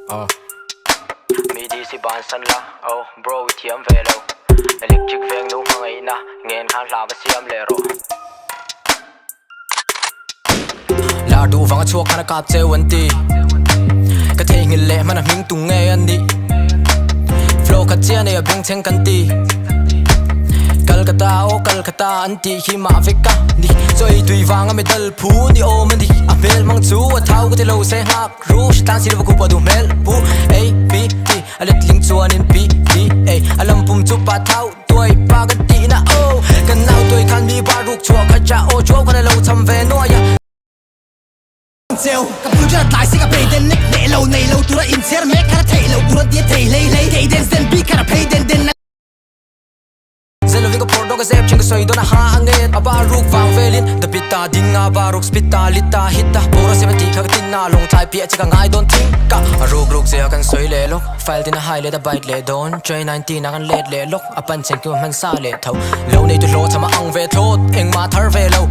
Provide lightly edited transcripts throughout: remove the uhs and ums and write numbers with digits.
mi đi si ban san la bro thiam về lâu electric veng nu hangai na ngen khan la ba siam le ro la du wang chuak khana kap che wan ti ka the ngil le mana ming tu nge an ni flow ka chia ne bing cheng kan ti Calcutta anti hi ma veka ni zoi tui wang ame dal phu ni o man di a mel mang chu a thau ka te lo se hak ru stan si ku pa du mel pu a b t a let ling chuan in p d a alam pum chu pa thau toi pa ka ti na o kan nau toi khan mi ba ruk chua kha cha o chua ka lo cham ve no ya Seo ka pu ja lai si ka pe den nek ne lo tu ra in ser me ka thei lo tu ra dia thei le ke den sen bi ka pe den Zelo vinga por doga zep chinga soi dona ha anget abaruk wang velin the pita dinga baruk spita lita hitta pora semati kha tinna long thai pi chika ngai don think ka ruk se kan soi le lok file din high le da bite le don tray 19 na kan let le lok apan chen ki man sa le thau lo nei tu lo chama ang ve thot eng ma thar ve lo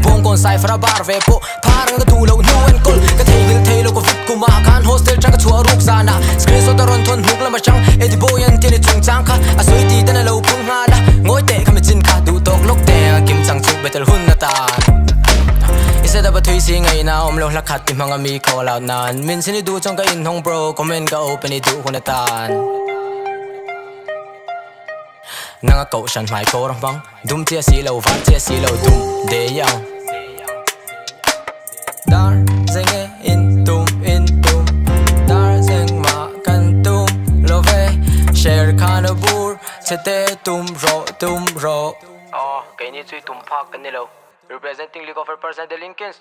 bong kon sai fra bar ve po parang ka tu lo nu en kol ka thei lo ko fit ku ma kan hostel chang ka chua ruk zana screen so taron thon huk lama chang edi boyan tin chung chang kha asoi ti tan lo pung ha la ngoi te kham chin kha du tok lok te kim chang chu betel hun na ta isa da ba thui si ngai na om lo la khat ti manga mi call out nan min sin du chang ka in hong bro comment ka open du hun na tan nanga ko shan mai ko rang bang dum chia si lo van chia si lo dum de yang dar zeng in tum dar zeng ma kan tum lo ve share kana bur chete tum ro cái ni chui tum phak kan ni lo representing league of represent the Lincolns